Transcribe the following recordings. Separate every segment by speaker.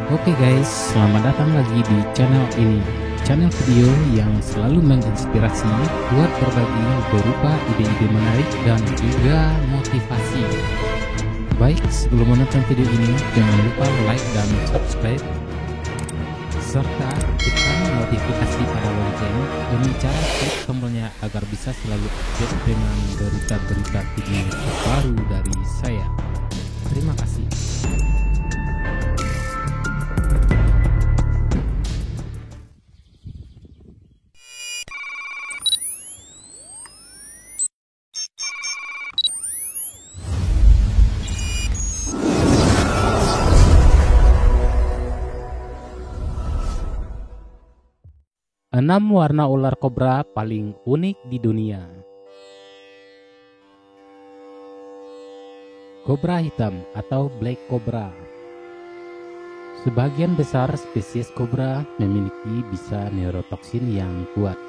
Speaker 1: Oke guys, selamat datang lagi di channel ini. Channel video yang selalu menginspirasi buat berbagi berupa ide-ide menarik dan juga motivasi. Baik, sebelum menonton video ini, jangan lupa like dan subscribe serta tekan notifikasi pada lonceng dengan cara klik tombolnya agar bisa selalu update dengan berita-berita video terbaru dari saya. Terima kasih. Enam warna ular kobra paling unik di dunia. Kobra hitam atau black cobra. Sebagian besar spesies kobra memiliki bisa neurotoksin yang kuat,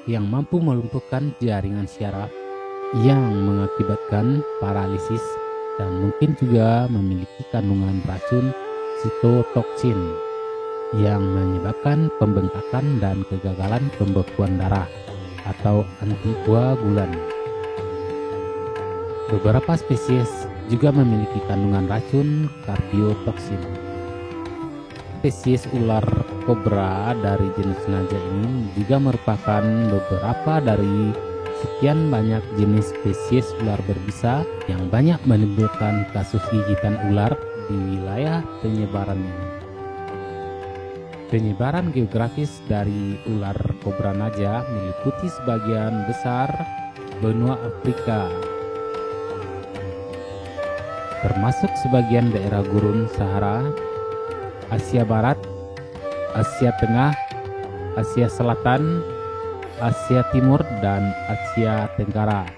Speaker 1: yang mampu melumpuhkan jaringan syaraf, yang mengakibatkan paralisis, dan mungkin juga memiliki kandungan racun sitotoksin yang menyebabkan pembengkakan dan kegagalan pembekuan darah atau antikoagulan. Beberapa spesies juga memiliki kandungan racun kardiotoksin. Spesies ular kobra dari jenis naga ini juga merupakan beberapa dari sekian banyak jenis spesies ular berbisa yang banyak menimbulkan kasus gigitan ular di wilayah penyebarannya. Penyebaran geografis dari ular kobra naga meliputi sebagian besar benua Afrika, termasuk sebagian daerah gurun Sahara, Asia Barat, Asia Tengah, Asia Selatan, Asia Timur, dan Asia Tenggara.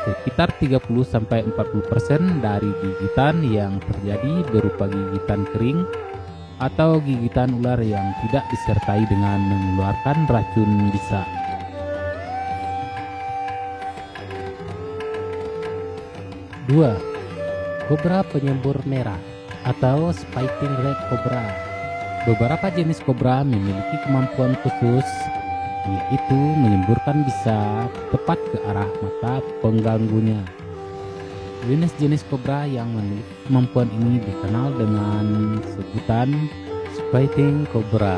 Speaker 1: Sekitar 30-40% dari gigitan yang terjadi berupa gigitan kering atau gigitan ular yang tidak disertai dengan mengeluarkan racun bisa. Dua, kobra penyembur merah atau spiking red cobra. Beberapa jenis kobra memiliki kemampuan khusus, yaitu menyemburkan bisa tepat ke arah mata pengganggunya. Jenis-jenis kobra yang memiliki kemampuan ini dikenal dengan sebutan spiking cobra.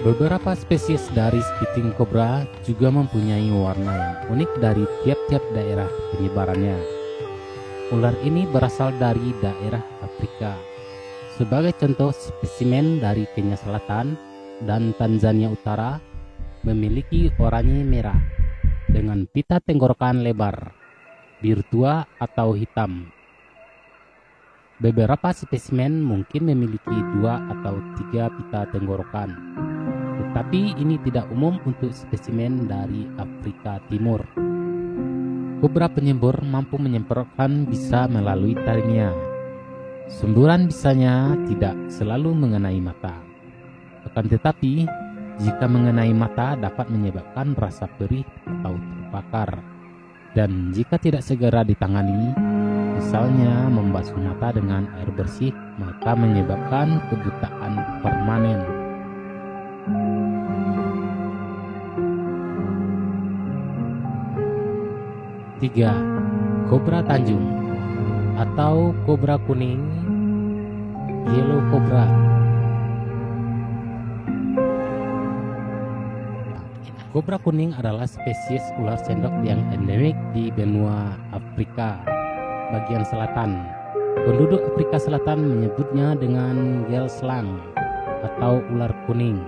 Speaker 1: Beberapa spesies dari spiking cobra juga mempunyai warna yang unik dari tiap-tiap daerah penyebarannya. Ular ini berasal dari daerah Afrika. Sebagai contoh, spesimen dari Kenya Selatan dan Tanzania Utara memiliki oranye merah dengan pita tenggorokan lebar, biru tua atau hitam. Beberapa spesimen mungkin memiliki 2 atau 3 pita tenggorokan, tetapi ini tidak umum untuk spesimen dari Afrika Timur. Kobra penyembur mampu menyemprotkan bisa melalui taringnya. Semburan bisanya tidak selalu mengenai mata. Akan tetapi, jika mengenai mata dapat menyebabkan rasa perih atau terbakar. Dan jika tidak segera ditangani, misalnya membasuh mata dengan air bersih, maka menyebabkan kebutaan permanen. Tiga, kobra Tanjung atau kobra kuning, yellow cobra. Kobra kuning adalah spesies ular sendok yang endemik di benua Afrika bagian selatan. Penduduk Afrika Selatan menyebutnya dengan gelslang atau ular kuning,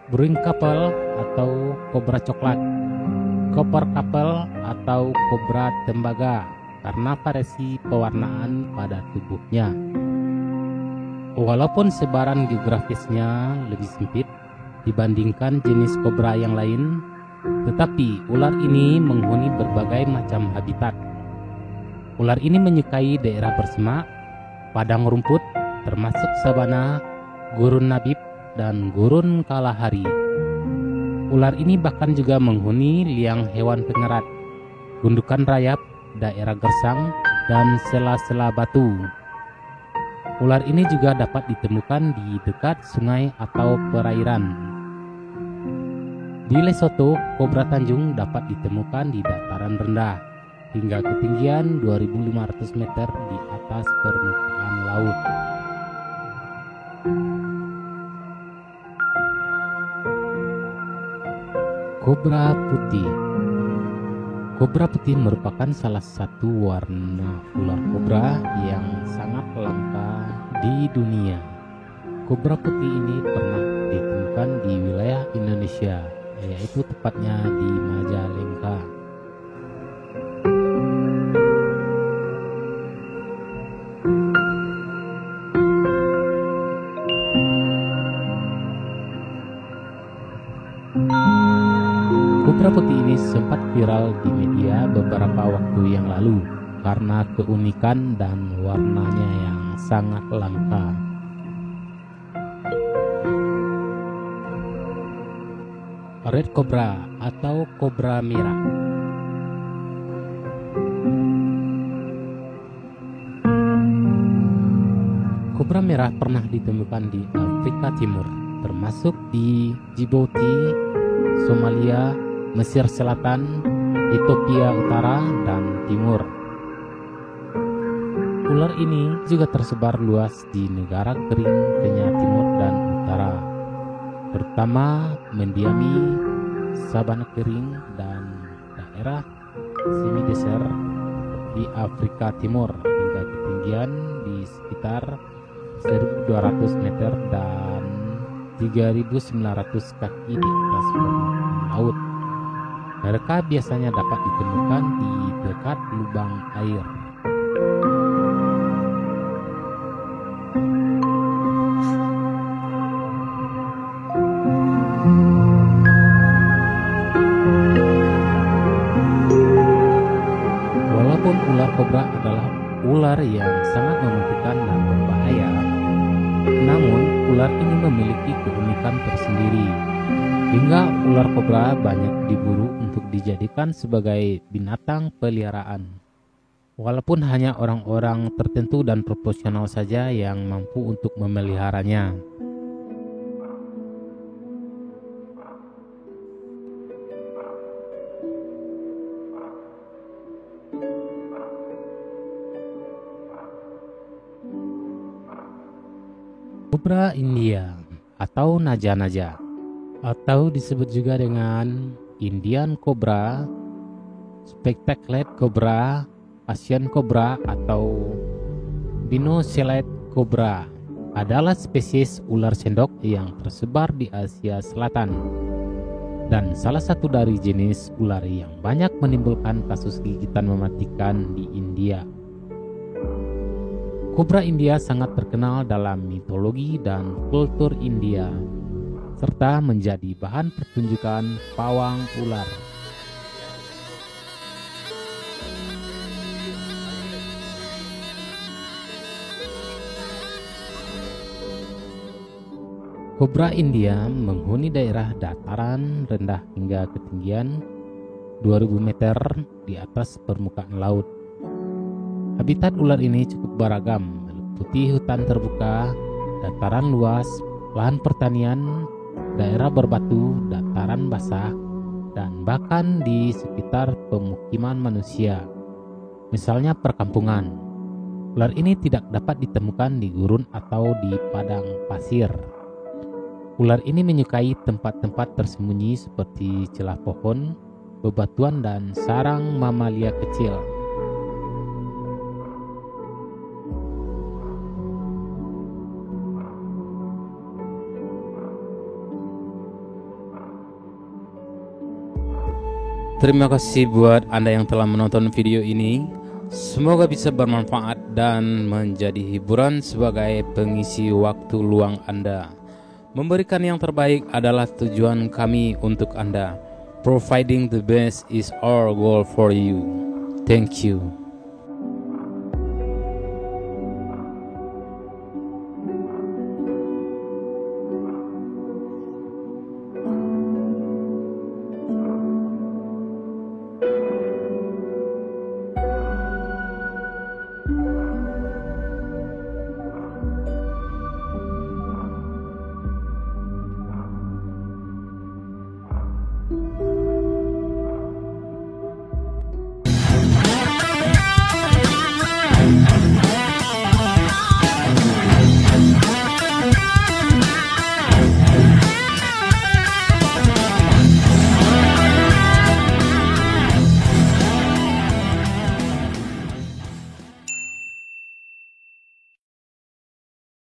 Speaker 1: bruin couple atau kobra coklat, copper couple atau kobra tembaga karena variasi pewarnaan pada tubuhnya. Walaupun sebaran geografisnya lebih sempit dibandingkan jenis kobra yang lain, tetapi ular ini menghuni berbagai macam habitat. Ular ini menyukai daerah bersemak, padang rumput, termasuk sabana, gurun Nabib, dan gurun Kalahari. Ular ini bahkan juga menghuni liang hewan pengerat, gundukan rayap, daerah gersang, dan sela-sela batu. Ular ini juga dapat ditemukan di dekat sungai atau perairan. Di Lesotho, kobra Tanjung dapat ditemukan di dataran rendah hingga ketinggian 2.500 meter di atas permukaan laut. Kobra putih. Kobra putih merupakan salah satu warna ular kobra yang sangat langka di dunia. Kobra putih ini pernah ditemukan di wilayah Indonesia, yaitu tepatnya di Majalengka. Kobra putih ini sempat viral di media beberapa waktu yang lalu karena keunikan dan warnanya yang sangat langka. Red Cobra atau kobra merah. Kobra merah pernah ditemukan di Afrika Timur, termasuk di Djibouti, Somalia, Mesir Selatan, Ethiopia Utara, dan Timur. Ular ini juga tersebar luas di negara kering Kenya Timur dan Utara, terutama mendiami sabana kering dan daerah semi-desert di Afrika Timur hingga ketinggian di sekitar 1.200 meter dan 3.900 kaki di atas permukaan laut. Mereka biasanya dapat ditemukan di dekat lubang air. Walaupun ular kobra adalah ular yang sangat mematikan dan berbahaya, namun ular ini memiliki keunikan tersendiri. Hingga ular kobra banyak diburu untuk dijadikan sebagai binatang peliharaan. Walaupun hanya orang-orang tertentu dan profesional saja yang mampu untuk memeliharanya. Kobra India atau naja-naja, atau disebut juga dengan Indian Cobra, Spectacled Cobra, Asian Cobra, atau Dinocelete Cobra, adalah spesies ular sendok yang tersebar di Asia Selatan dan salah satu dari jenis ular yang banyak menimbulkan kasus gigitan mematikan di India. Kobra India sangat terkenal dalam mitologi dan kultur India, serta menjadi bahan pertunjukan pawang ular. Kobra India menghuni daerah dataran rendah hingga ketinggian 2000 meter di atas permukaan laut. Habitat ular ini cukup beragam, meliputi hutan terbuka, dataran luas, lahan pertanian, daerah berbatu, dataran basah, dan bahkan di sekitar pemukiman manusia, misalnya perkampungan. Ular ini tidak dapat ditemukan di gurun atau di padang pasir. Ular ini menyukai tempat-tempat tersembunyi seperti celah pohon, bebatuan, dan sarang mamalia kecil. Terima kasih buat Anda yang telah menonton video ini. Semoga bisa bermanfaat dan menjadi hiburan sebagai pengisi waktu luang Anda. Memberikan yang terbaik adalah tujuan kami untuk Anda. Providing the best is our goal for you. Thank you.